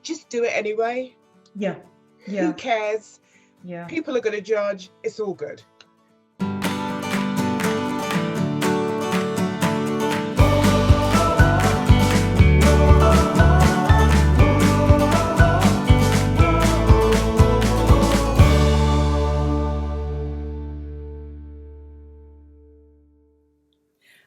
just do it anyway. Yeah. Who cares? Yeah. People are going to judge. It's all good.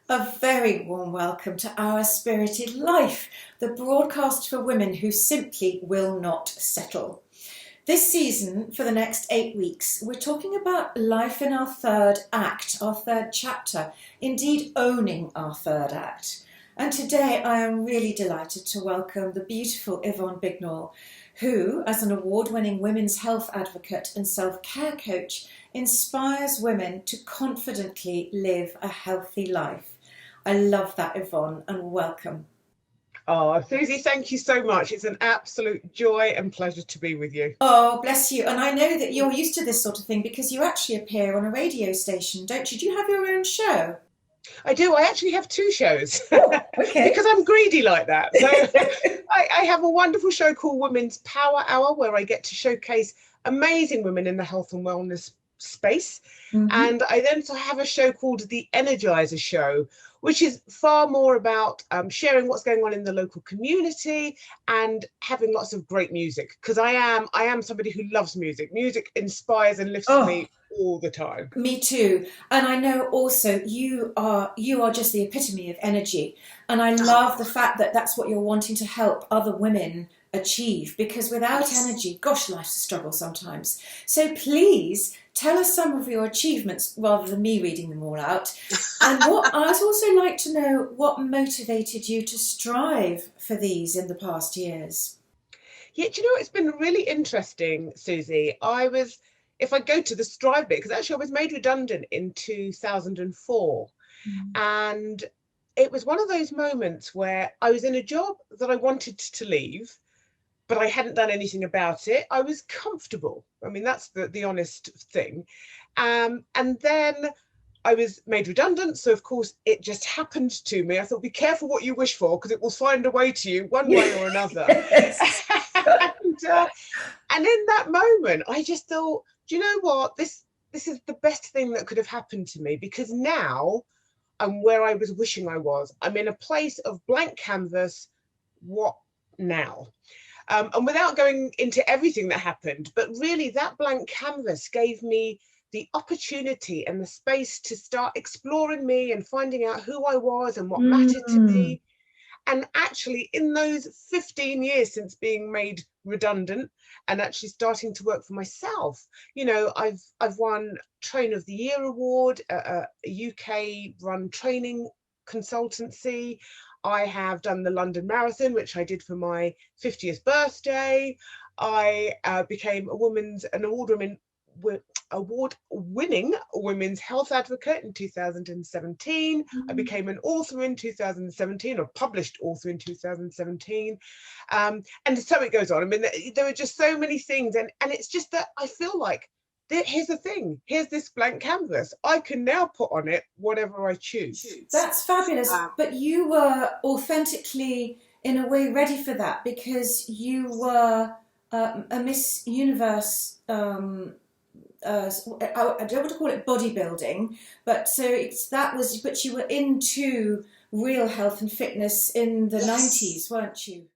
A very warm welcome to Our Spirited Life, the broadcast for women who simply will not settle. This season, for the next 8 weeks, we're talking about life in our third act, our third chapter, indeed owning our third act. And today I am really delighted to welcome the beautiful Yvonne Bignall, who, as an award-winning women's health advocate and self-care coach, inspires women to confidently live a healthy life. I love that, Yvonne, and welcome. Oh, Susie, thank you so much. It's an absolute joy and pleasure to be with you. Oh, bless you. And I know that you're used to this sort of thing because you actually appear on a radio station, don't you? Do you have your own show? I do. I actually have 2 shows. Oh, okay. Because I'm greedy like that. So I have a wonderful show called Women's Power Hour, where I get to showcase amazing women in the health and wellness space. Mm-hmm. And I then have a show called The Energizer Show, which is far more about sharing what's going on in the local community and having lots of great music. Because I am somebody who loves music. Music inspires and lifts me all the time. Me too. And I know also you are just the epitome of energy. And I love the fact that that's what you're wanting to help other women achieve, because without energy, gosh, life's a struggle sometimes. So please tell us some of your achievements rather than me reading them all out. And what I'd also like to know what motivated you to strive for these in the past years. Yeah, do you know, it's been really interesting, Susie. If I go to the strive bit, because actually I was made redundant in 2004. And it was one of those moments where I was in a job that I wanted to leave, but I hadn't done anything about it. I was comfortable. I mean, that's the honest thing. And then I was made redundant. So, of course, it just happened to me. I thought, be careful what you wish for, because it will find a way to you one way or another. And in that moment, I just thought, do you know what? This is the best thing that could have happened to me, because now I'm where I was wishing I was. I'm in a place of blank canvas. What now? And without going into everything that happened, but really that blank canvas gave me the opportunity and the space to start exploring me and finding out who I was and what mattered to me. And actually, in those 15 years since being made redundant and actually starting to work for myself, you know, I've won Trainer of the Year award, a UK run training consultancy. I have done the London Marathon, which I did for my 50th birthday. I became an award-winning women's health advocate in 2017. I became an author in 2017, or published author in 2017. And so it goes on. I mean, there are just so many things. And it's just that I feel like, here's the thing, here's this blank canvas. I can now put on it whatever I choose. That's fabulous. But you were authentically, in a way, ready for that, because you were a Miss Universe, I don't want to call it bodybuilding, but but you were into real health and fitness in the 90s, weren't you?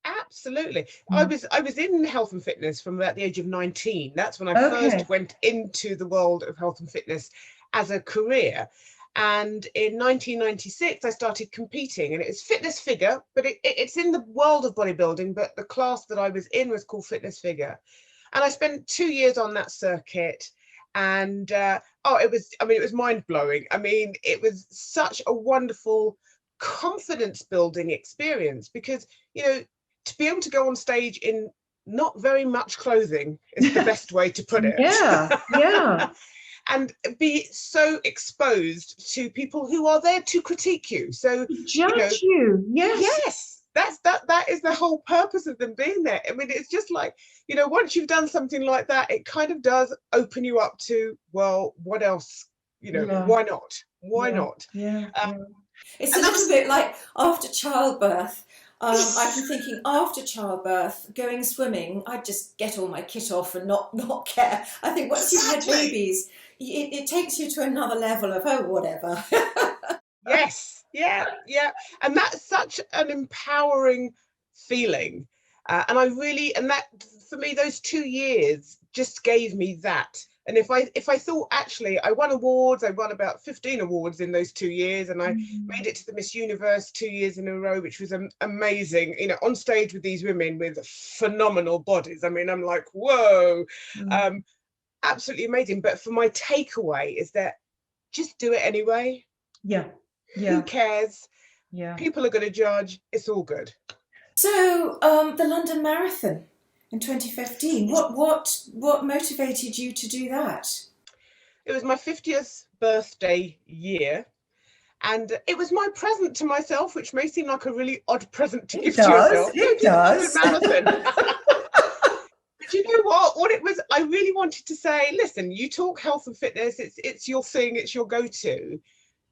Absolutely. I was in health and fitness from about the age of 19. That's when I first went into the world of health and fitness as a career. And in 1996, I started competing, and it was fitness figure, but it's in the world of bodybuilding, but the class that I was in was called fitness figure. And I spent 2 years on that circuit. And it was mind blowing. I mean, it was such a wonderful confidence building experience, because, you know, to be able to go on stage in not very much clothing is the best way to put it. Yeah. And be so exposed to people who are there to critique you. So judge you. Yes. That is the whole purpose of them being there. I mean, it's just like, you know, once you've done something like that, it kind of does open you up to, well, what else? You know, why not? Why not? It's a little bit like after childbirth. I can thinking after childbirth, going swimming, I'd just get all my kit off and not care. I think once you've had Exactly. babies, it takes you to another level of, oh, whatever. Yes, yeah, yeah. And that's such an empowering feeling. And that for me, those 2 years just gave me that. And if I thought actually I won awards, I won about 15 awards in those 2 years, and I made it to the Miss Universe 2 years in a row, which was amazing, on stage with these women with phenomenal bodies. I mean, I'm like, whoa, um, absolutely amazing. But for my takeaway is that just do it anyway. Yeah. Who cares? Yeah. People are going to judge. It's all good. So, the London Marathon in 2015. What motivated you to do that? It was my 50th birthday year, and it was my present to myself, which may seem like a really odd present to give to yourself. It does. Marathon. But you know what it was, I really wanted to say, listen, you talk health and fitness, it's your thing, it's your go-to.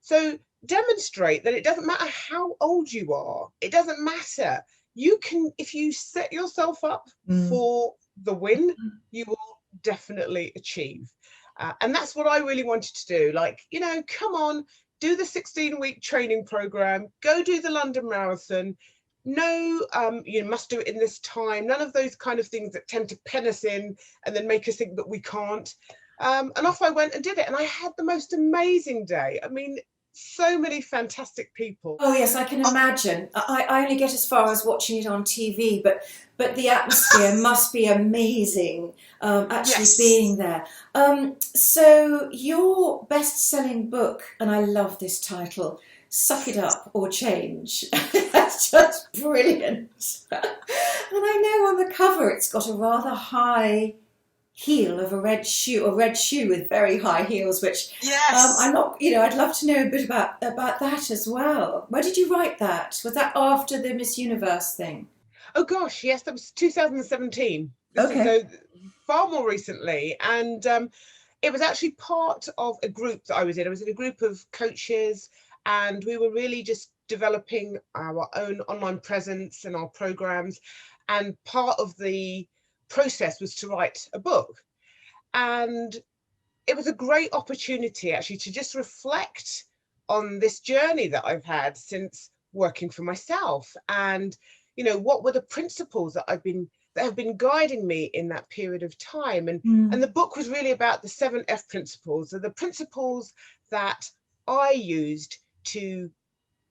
So demonstrate that it doesn't matter how old you are. It doesn't matter. You can, if you set yourself up for the win, you will definitely achieve. And that's what I really wanted to do. Like, come on, do the 16-week training program, go do the London Marathon. No, you must do it in this time. None of those kind of things that tend to pen us in and then make us think that we can't. And off I went and did it. And I had the most amazing day. I mean, so many fantastic people. Oh yes, I can imagine. I only get as far as watching it on TV, but the atmosphere must be amazing. Actually being there. So your best-selling book, and I love this title, "Suck It Up or Change." That's just brilliant. And I know on the cover it's got a rather high heel of a red shoe with very high heels, which I'm not, I'd love to know a bit about that as well. Where did you write that? Was that after the Miss Universe thing? Oh gosh, yes, that was 2017. Okay. So far more recently. And it was actually part of a group that I was in. I was in a group of coaches, and we were really just developing our own online presence and our programs. And part of the process was to write a book. And it was a great opportunity actually to just reflect on this journey that I've had since working for myself, and what were the principles that have been guiding me in that period of time. And the book was really about the 7F principles, the principles that I used to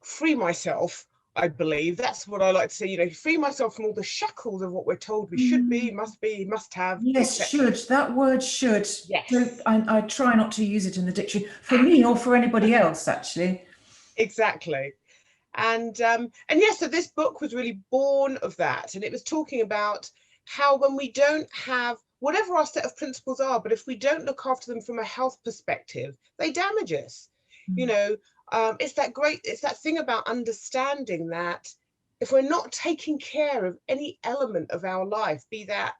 free myself. I believe that's what I like to say, free myself from all the shackles of what we're told we should be, must have. Yes, should. That word should. Yes. So I try not to use it in the dictionary for me or for anybody else, actually. Exactly. And yes, so this book was really born of that. And it was talking about how when we don't have whatever our set of principles are, but if we don't look after them from a health perspective, they damage us. It's that thing about understanding that if we're not taking care of any element of our life, be that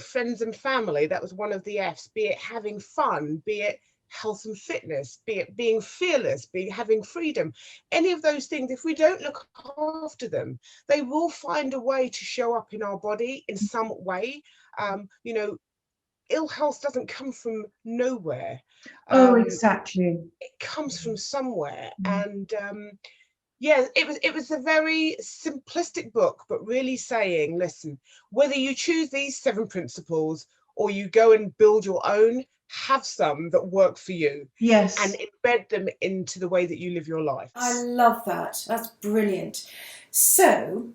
friends and family, that was one of the F's, be it having fun, be it health and fitness, be it being fearless, having freedom, any of those things, if we don't look after them, they will find a way to show up in our body in some way. Ill health doesn't come from nowhere. Exactly. It comes from somewhere. And it was a very simplistic book, but really saying, listen, whether you choose these 7 principles or you go and build your own, have some that work for you. Yes. And embed them into the way that you live your life. I love that. That's brilliant. So,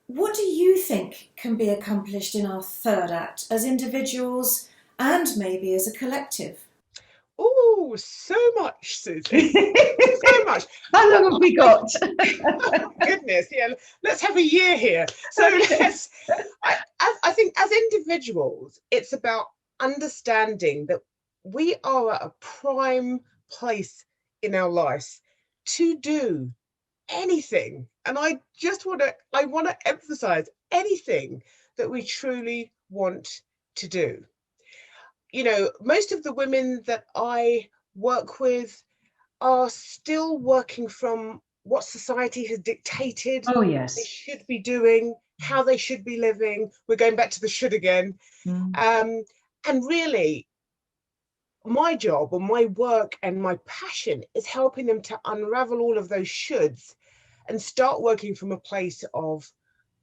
what do you think can be accomplished in our third act as individuals and maybe as a collective? Oh, so much, Susie. So much. How long have we got? Oh, goodness, yeah. Let's have a year here. So I think as individuals, it's about understanding that we are at a prime place in our lives to do anything. And I want to emphasize anything that we truly want to do. Most of the women that I work with are still working from what society has dictated Oh, they yes. should be doing, how they should be living. We're going back to the should again. Mm. And really, my job or my work and my passion is helping them to unravel all of those shoulds and start working from a place of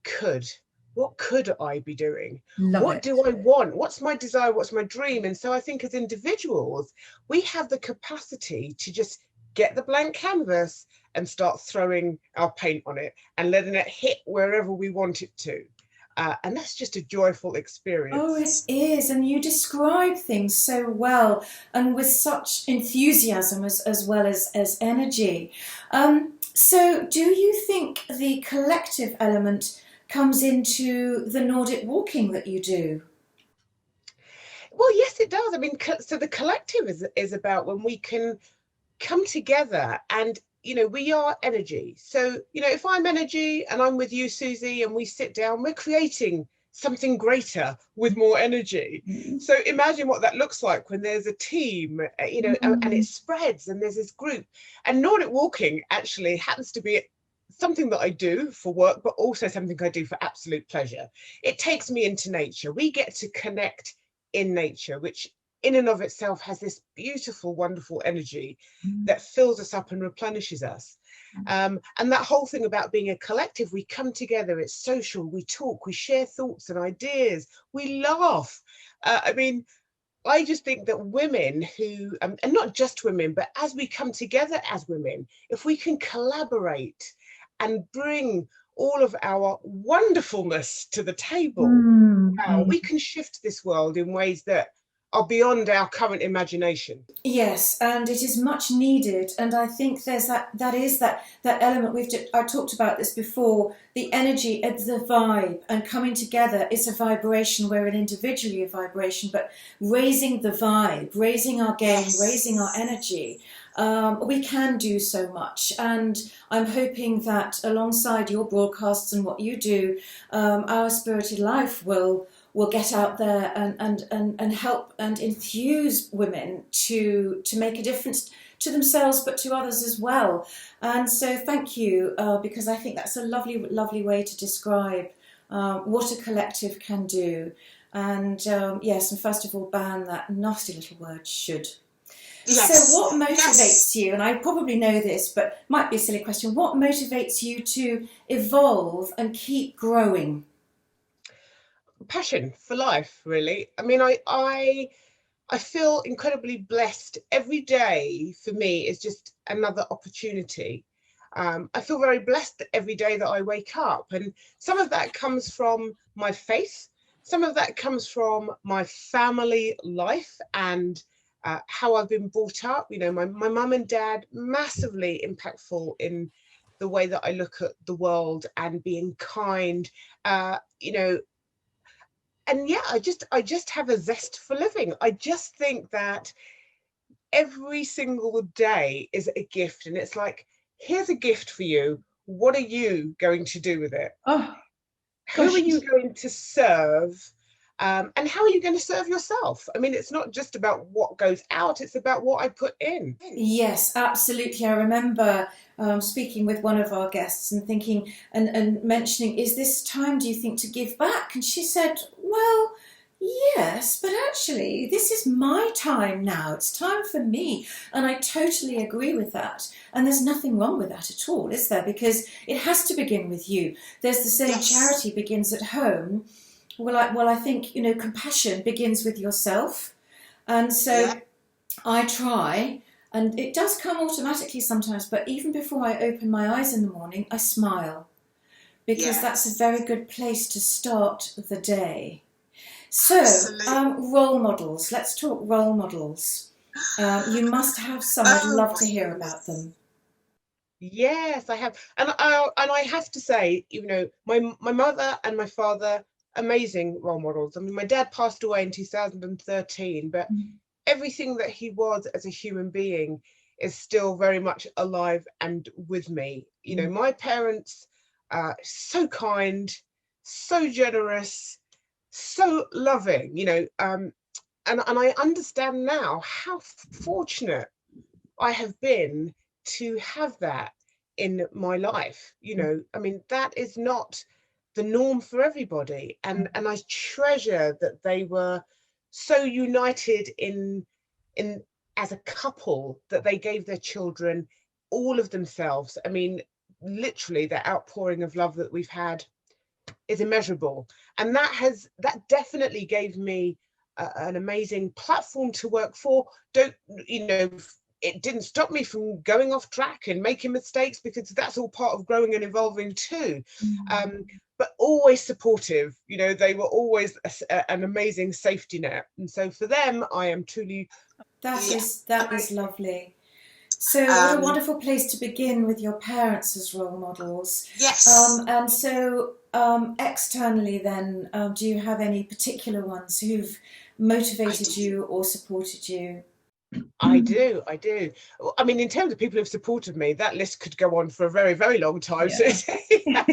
could. What could I be doing? Love What it. do I want? What's my desire? What's my dream? And so I think as individuals, we have the capacity to just get the blank canvas and start throwing our paint on it and letting it hit wherever we want it to. And that's just a joyful Oh, it experience. is. And you describe things so well and with such enthusiasm as well as energy. So, do you think the collective element comes into the Nordic walking that you do? Well, yes, it does. I mean, so the collective is about when we can come together and we are energy. So if I'm energy and I'm with you, Susie, and we sit down, we're creating something greater with more energy. Mm. So imagine what that looks like when there's a team, and it spreads and there's this group. And Nordic walking actually happens to be something that I do for work, but also something I do for absolute pleasure. It takes me into nature. We get to connect in nature, which in and of itself has this beautiful, wonderful energy that fills us up and replenishes us. And that whole thing about being a collective, we come together, it's social, we talk, we share thoughts and ideas, we laugh. I mean, I just think that women who, and not just women, but as we come together as women, if we can collaborate and bring all of our wonderfulness to the table, wow, we can shift this world in ways that are beyond our current imagination. Yes, and it is much needed, and I think there's that element I talked about this before. The energy, the vibe, and coming together is a vibration. We're an individually a vibration, but raising the vibe, raising our game, Yes. raising our energy. We can do so much, and I'm hoping that alongside your broadcasts and what you do, our spirited life will get out there and help and infuse women to make a difference to themselves but to others as well. And so thank you, because I think that's a lovely way to describe what a collective can do. And yes, and first of all, ban that nasty little word should. Yes. So what motivates Yes. you, and I probably know this but might be a silly question, what motivates you to evolve and keep growing? Passion for life, really. I mean, I feel incredibly blessed. Every day for me is just another opportunity. I feel very blessed every day that I wake up, and some of that comes from my faith, some of that comes from my family life and how I've been brought up. My mum and dad, massively impactful in the way that I look at the world and being kind. Uh, you know, and yeah, I just have a zest for living. I just think that every single day is a gift, and it's like, here's a gift for you. What are you going to do with it? Oh, Who gosh. are you going to serve? And how are you going to serve yourself? I mean, it's not just about what goes out, it's about what I put in. Yes, absolutely. I remember speaking with one of our guests and thinking and mentioning, is this time, do you think, to give back? And she said, well, yes, but actually, this is my time now. It's time for me. And I totally agree with that. And there's nothing wrong with that at all, is there? Because it has to begin with you. There's the saying, Yes. charity begins at home. Well, I think, compassion begins with yourself. And so Yeah. I try, and it does come automatically sometimes, but even before I open my eyes in the morning, I smile, because that's a Yes. very good place to start the day. So, Absolutely. role models. Let's talk role models. You must have some. I'd Oh love my to hear about goodness. them. Yes, I have, and I have to say, my mother and my father, amazing role models. I mean, my dad passed away in 2013, but everything that he was as a human being is still very much alive and with me. My parents, so kind, so generous, so loving. And I understand now how fortunate I have been to have that in my life. You know, I mean, that is not the norm for everybody. And I treasure that they were so united in as a couple, that they gave their children all of themselves. I mean, literally the outpouring of love that we've had is immeasurable. And that definitely gave me an amazing platform to work for. Don't, you know, it didn't stop me from going off track and making mistakes, because that's all part of growing and evolving too. But always supportive. You know, they were always an amazing safety net. And so for them, I am truly... That is lovely. So what a wonderful place to begin, with your parents as role models. Yes. And so externally then, do you have any particular ones who've motivated you or supported you? I do. I mean, in terms of people who've supported me, that list could go on for a very, very long time. Yeah.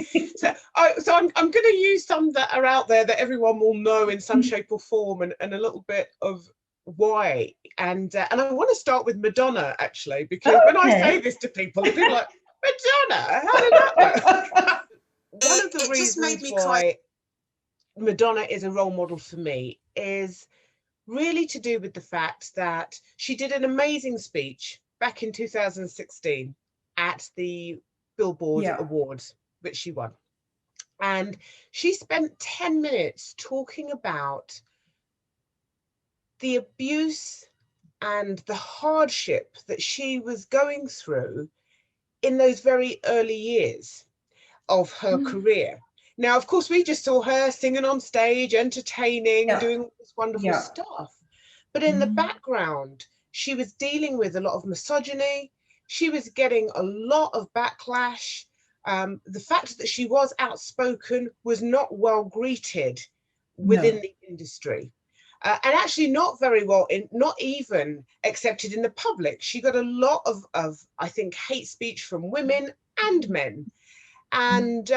So I'm going to use some that are out there that everyone will know in some shape or form, and a little bit of why. And I want to start with Madonna, actually, because when I say this to people, they're like, Madonna, how did that work? One of the reasons why Madonna is a role model for me is really to do with the fact that she did an amazing speech back in 2016 at the Billboard Awards, which she won. And she spent 10 minutes talking about the abuse and the hardship that she was going through in those very early years of her career. Now, of course, we just saw her singing on stage, entertaining, doing all this wonderful stuff. But in the background, she was dealing with a lot of misogyny. She was getting a lot of backlash. The fact that she was outspoken was not well greeted within the industry. And actually not very well, not even accepted in the public. She got a lot of I think, hate speech from women and men. And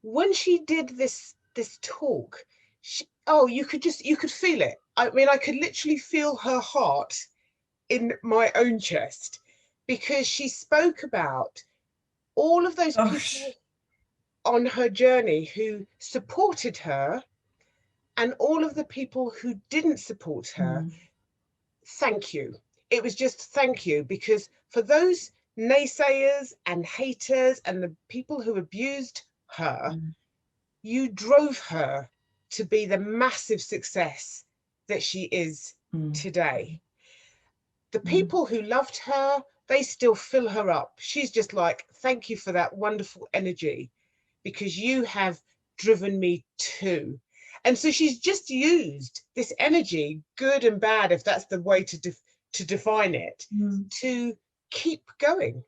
when she did this talk, you could feel it. I mean, I could literally feel her heart in my own chest, because she spoke about all of those people on her journey who supported her, and all of the people who didn't support her. Thank you. It was just thank you, because for those naysayers and haters and the people who abused her, you drove her to be the massive success that she is today. The people who loved her, they still fill her up. She's just like, thank you for that wonderful energy, because you have driven me too. And so she's just used this energy, good and bad, if that's the way to define it, to keep going.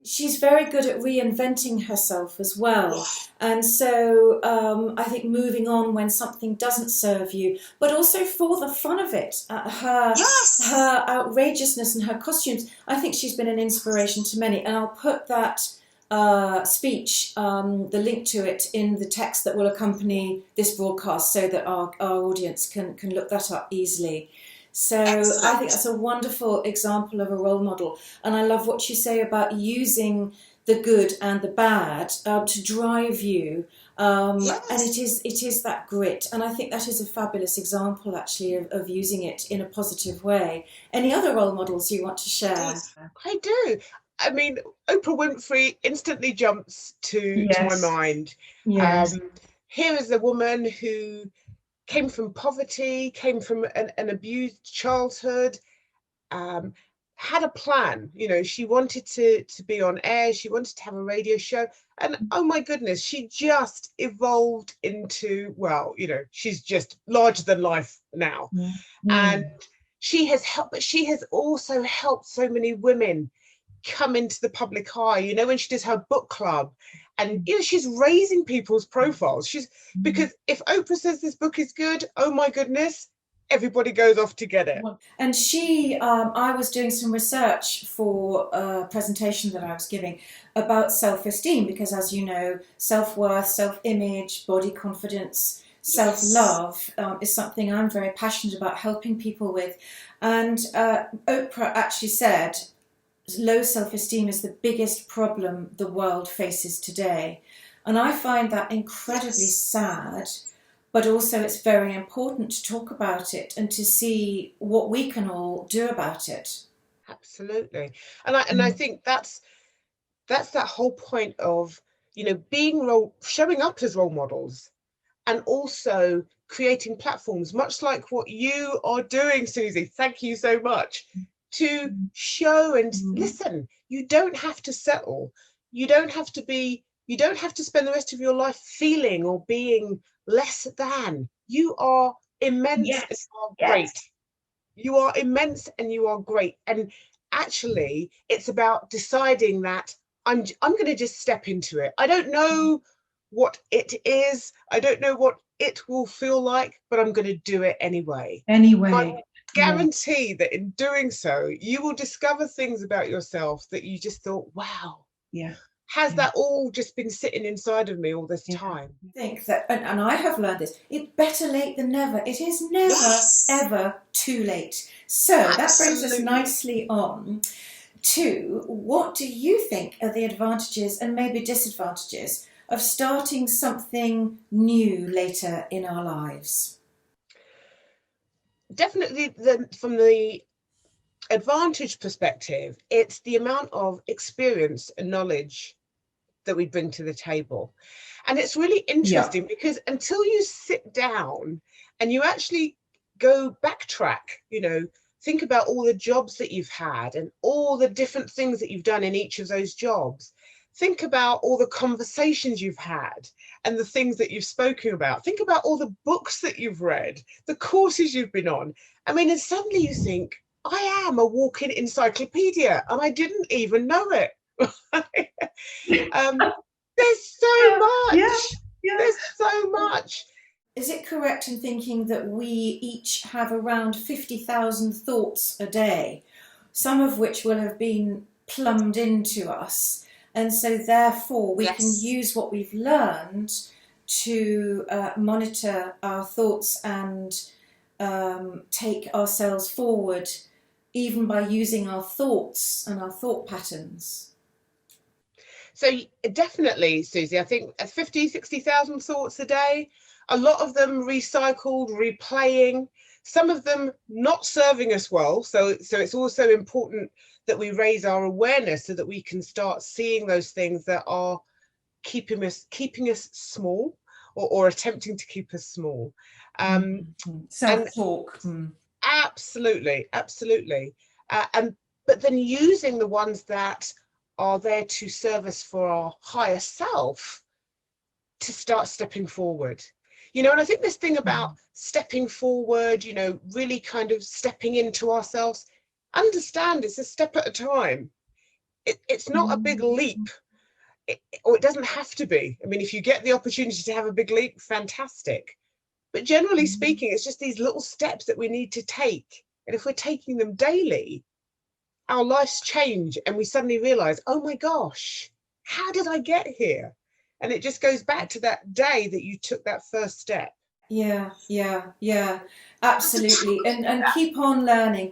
She's very good at reinventing herself as well. And so I think moving on when something doesn't serve you, but also for the fun of it. Her outrageousness and her costumes, I think she's been an inspiration to many. And I'll put that speech, the link to it, in the text that will accompany this broadcast, so that our audience can look that up easily. So excellent. I think that's a wonderful example of a role model. And I love what you say about using the good and the bad to drive you. And it is that grit. And I think that is a fabulous example, actually, of using it in a positive way. Any other role models you want to share? I do. I mean, Oprah Winfrey instantly jumps to my mind. Here is a woman who came from poverty, came from an abused childhood, had a plan. You know, she wanted to be on air, she wanted to have a radio show, and oh my goodness, she just evolved into, well, you know, she's just larger than life now. And she has helped, but she has also helped so many women come into the public eye. You know, when she does her book club, and you know, she's raising people's profiles. Because if Oprah says this book is good, oh my goodness, everybody goes off to get it. And she, I was doing some research for a presentation that I was giving about self-esteem, because as you know, self-worth, self-image, body confidence, self-love is something I'm very passionate about helping people with. And Oprah actually said, low self-esteem is the biggest problem the world faces today. And I find that incredibly sad, but also it's very important to talk about it and to see what we can all do about it. Absolutely. And I think that's that whole point of, showing up as role models, and also creating platforms, much like what you are doing, Susie. Thank you so much. To show and listen, you don't have to settle. You don't have to spend the rest of your life feeling or being less than. You are immense and Yes. you are Yes. great. You are immense and you are great. And actually, it's about deciding that I'm going to just step into it. I don't know what it is. I don't know what it will feel like, but I'm going to do it anyway. And I Anyway. guarantee that in doing so, you will discover things about yourself that you just thought, wow, Yeah. has Yeah. that all just been sitting inside of me all this Yeah. time? I think that, and I have learned this, it's better late than never. It is never, ever too late. So that brings us Absolutely. nicely on to, what do you think are the advantages and maybe disadvantages of starting something new later in our lives? Definitely, from the advantage perspective, it's the amount of experience and knowledge that we bring to the table. And it's really interesting because until you sit down and you actually go backtrack, think about all the jobs that you've had and all the different things that you've done in each of those jobs. Think about all the conversations you've had and the things that you've spoken about. Think about all the books that you've read, the courses you've been on. I mean, and suddenly you think, I am a walking encyclopedia and I didn't even know it. There's so much. There's so much. Is it correct in thinking that we each have around 50,000 thoughts a day, some of which will have been plumbed into us, and so therefore we can use what we've learned to monitor our thoughts and take ourselves forward, even by using our thoughts and our thought patterns? So definitely, Susie, I think 50, 60,000 thoughts a day, a lot of them recycled, replaying, some of them not serving us well. So it's also important that we raise our awareness so that we can start seeing those things that are keeping us small, or attempting to keep us small. Self-talk. Absolutely, absolutely. But then using the ones that are there to serve us for our higher self to start stepping forward. And I think this thing about stepping forward, really kind of stepping into ourselves, understand it's a step at a time. It's not a big leap, or it doesn't have to be. I mean, if you get the opportunity to have a big leap, fantastic. But generally speaking, it's just these little steps that we need to take. And if we're taking them daily, our lives change and we suddenly realize, oh my gosh, how did I get here? And it just goes back to that day that you took that first step. Yeah, absolutely. And keep on learning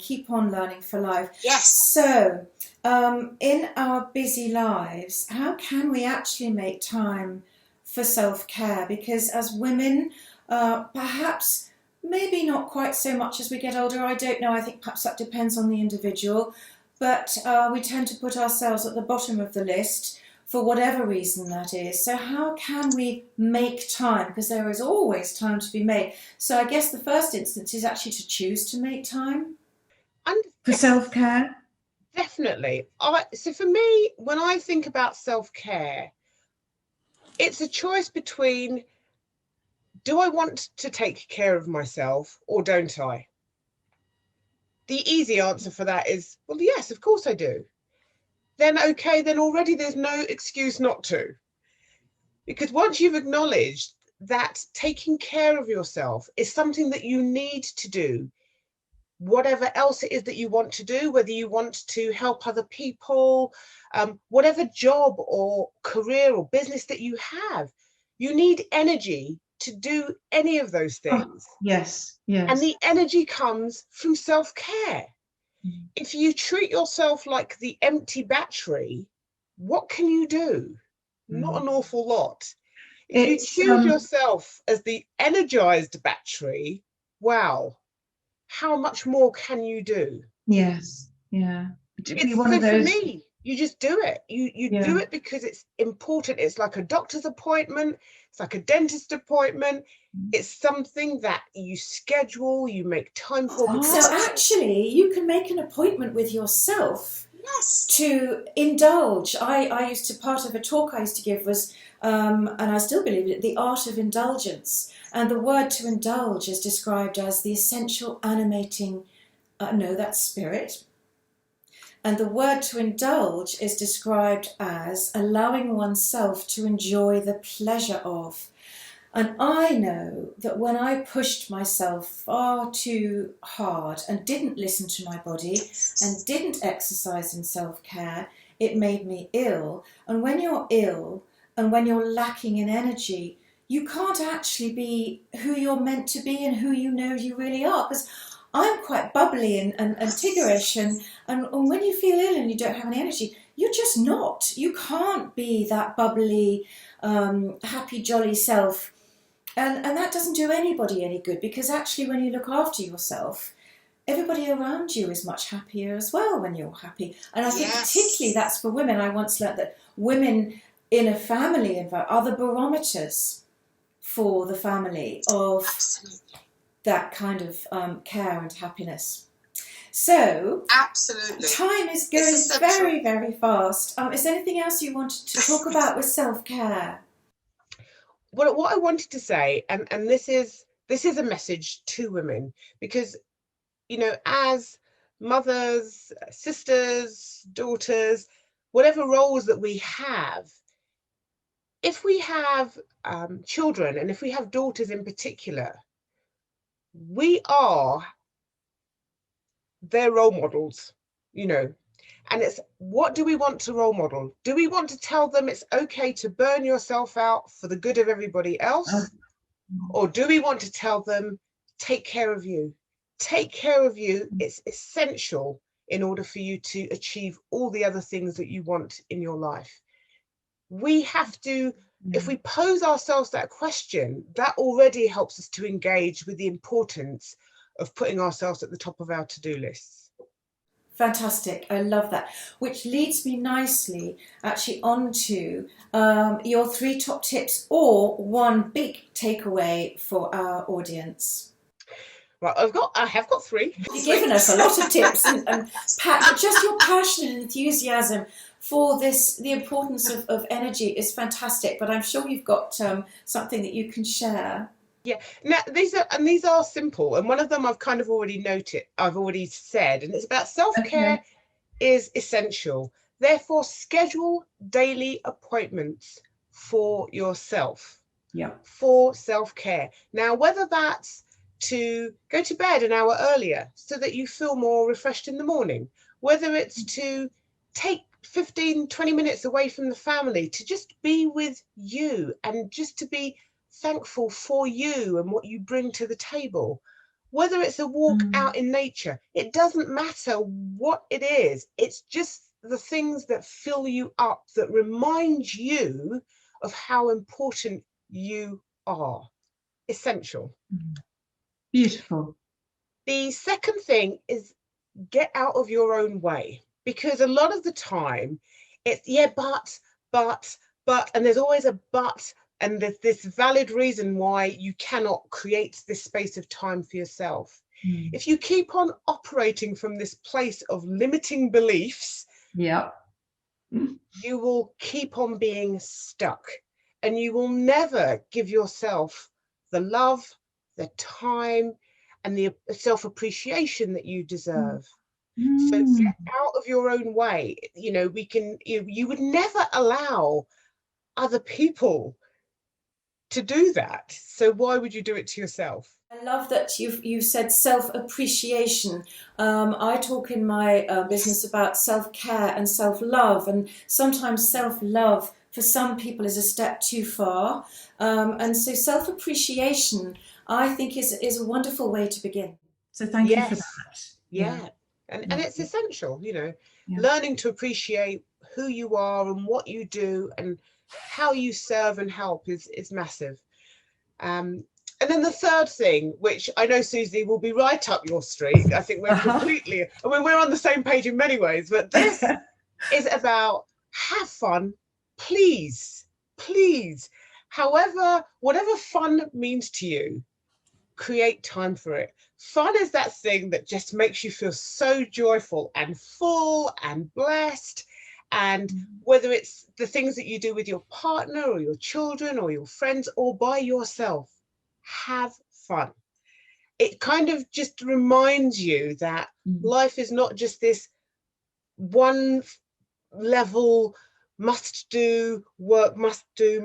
for life. Yes. So, in our busy lives, how can we actually make time for self-care? Because as women, perhaps maybe not quite so much as we get older. I don't know. I think perhaps that depends on the individual. But we tend to put ourselves at the bottom of the list for whatever reason that is. So how can we make time? Because there is always time to be made. So I guess the first instance is actually to choose to make time. And For self-care? Definitely. So for me, when I think about self-care, it's a choice between, do I want to take care of myself or don't I? The easy answer for that is, well, yes, of course I do. Then okay, then already there's no excuse not to. Because once you've acknowledged that taking care of yourself is something that you need to do, whatever else it is that you want to do, whether you want to help other people, whatever job or career or business that you have, you need energy to do any of those things. Yes. And the energy comes from self-care. If you treat yourself like the empty battery, what can you do? Not an awful lot. If you choose yourself as the energized battery, wow, how much more can you do? Yes, yeah. Particularly one So of those. for me, you just do it. You do it because it's important. It's like a doctor's appointment. It's like a dentist appointment. It's something that you schedule, you make time for. So actually, you can make an appointment with yourself. Yes. To indulge. I used to, part of a talk I used to give was, and I still believe it, the art of indulgence. And the word to indulge is described as the essential animating, that's spirit. And the word to indulge is described as allowing oneself to enjoy the pleasure of. And I know that when I pushed myself far too hard and didn't listen to my body and didn't exercise in self-care, it made me ill. And when you're ill and when you're lacking in energy, you can't actually be who you're meant to be and who you know you really are. Because I'm quite bubbly and tiggerish, and when you feel ill and you don't have any energy, you're just not. You can't be that bubbly, happy, jolly self. And that doesn't do anybody any good, because actually when you look after yourself, everybody around you is much happier as well when you're happy. And I think particularly that's for women. I once learnt that women in a family are the barometers for the family of that kind of care and happiness. So absolutely, time is going very, very fast. Is there anything else you wanted to talk about with self-care? Well, what I wanted to say, and this is a message to women, because, you know, as mothers, sisters, daughters, whatever roles that we have, if we have children, and if we have daughters in particular, we are their role models, you know. And it's, what do we want to role model? Do we want to tell them it's okay to burn yourself out for the good of everybody else? Or do we want to tell them, take care of you? Take care of you. It's essential in order for you to achieve all the other things that you want in your life. We have to, if we pose ourselves that question, that already helps us to engage with the importance of putting ourselves at the top of our to-do lists. Fantastic, I love that. Which leads me nicely actually onto your 3 top tips, or one big takeaway for our audience. Well, I have got 3. You've given us a lot of tips and just your passion and enthusiasm for this. The importance of energy is fantastic, but I'm sure you've got something that you can share. Yeah, now these are simple, and one of them I've kind of already noted, I've already said, and it's about self-care is essential. Therefore, schedule daily appointments for yourself. Yeah. For self-care. Now, whether that's to go to bed an hour earlier so that you feel more refreshed in the morning, whether it's to take 15-20 minutes away from the family to just be with you and just to be thankful for you and what you bring to the table, whether it's a walk out in nature, it doesn't matter what it is. It's just the things that fill you up, that remind you of how important you are. Essential. Beautiful. The second thing is get out of your own way, because a lot of the time it's but, and there's always a but. And there's this valid reason why you cannot create this space of time for yourself. If you keep on operating from this place of limiting beliefs, you will keep on being stuck, and you will never give yourself the love, the time, and the self-appreciation that you deserve. So get out of your own way. You know, you would never allow other people to do that, so why would you do it to yourself? I love that you've said self-appreciation. I talk in my business about self-care and self-love, and sometimes self-love for some people is a step too far, and so self-appreciation I think is a wonderful way to begin. So thank you for that. Yeah. And it's essential, Yeah. learning to appreciate who you are and what you do and how you serve and help is massive. And then the third thing, which I know, Susie, will be right up your street. I think we're we're on the same page in many ways, but this is about have fun, please, please. Whatever fun means to you, create time for it. Fun is that thing that just makes you feel so joyful and full and blessed. And whether it's the things that you do with your partner or your children or your friends or by yourself, have fun. It kind of just reminds you that life is not just this one level must do, work, must do.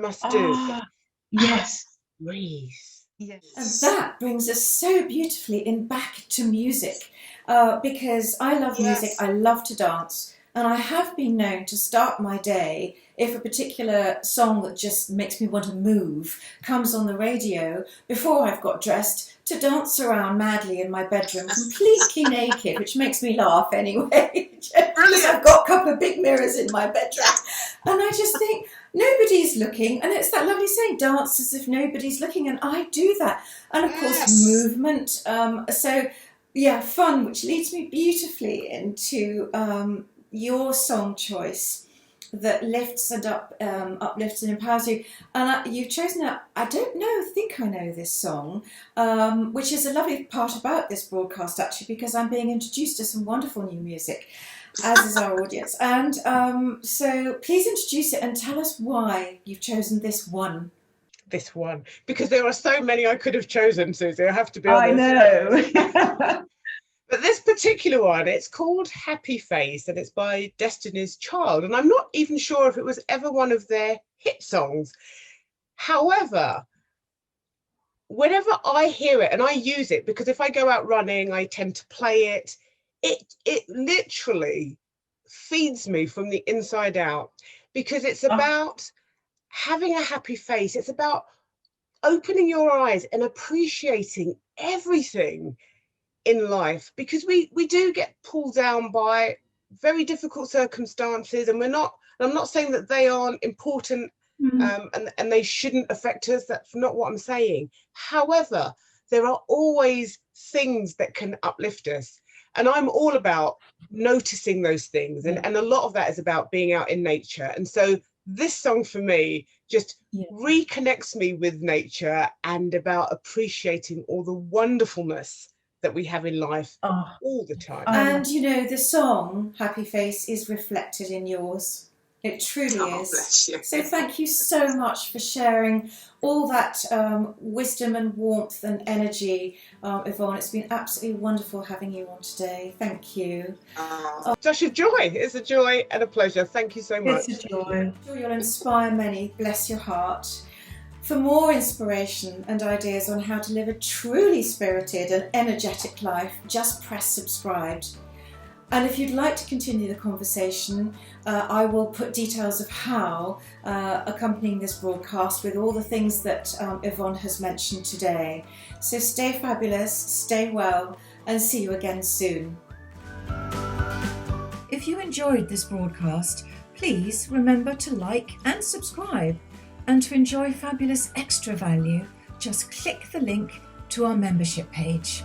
Yes. Breathe. Yes. And that brings us so beautifully back to music, because I love music, I love to dance, and I have been known to start my day if a particular song that just makes me want to move comes on the radio before I've got dressed, to dance around madly in my bedroom completely naked, which makes me laugh anyway, because I've got a couple of big mirrors in my bedroom, and I just think, nobody's looking, and it's that lovely saying, dance as if nobody's looking, and I do that. And of course, movement. So yeah, fun, which leads me beautifully into your song choice that lifts and uplifts and empowers you. And you've chosen I think I know this song, which is a lovely part about this broadcast, actually, because I'm being introduced to some wonderful new music, as is our audience. And so please introduce it and tell us why you've chosen this one. This one, because there are so many I could have chosen, Susie, I have to be honest. I know. But this particular one, it's called Happy Face, and it's by Destiny's Child. And I'm not even sure if it was ever one of their hit songs. However, whenever I hear it, and I use it, because if I go out running, I tend to play it, it literally feeds me from the inside out, because it's about having a happy face. It's about opening your eyes and appreciating everything in life, because we do get pulled down by very difficult circumstances, and I'm not saying that they aren't important, and they shouldn't affect us. That's not what I'm saying. However, there are always things that can uplift us, and I'm all about noticing those things, and a lot of that is about being out in nature. And so this song for me just reconnects me with nature and about appreciating all the wonderfulness that we have in life all the time. And the song Happy Face is reflected in yours. It truly is. Bless you. So thank you so much for sharing all that wisdom and warmth and energy, Yvonne. It's been absolutely wonderful having you on today. Thank you. Such a joy. It's a joy and a pleasure. Thank you so much. It's a joy. I'm sure you'll inspire many. Bless your heart. For more inspiration and ideas on how to live a truly spirited and energetic life, just press subscribe. And if you'd like to continue the conversation, I will put details of how accompanying this broadcast with all the things that Yvonne has mentioned today. So stay fabulous, stay well, and see you again soon. If you enjoyed this broadcast, please remember to like and subscribe. And to enjoy fabulous extra value, just click the link to our membership page.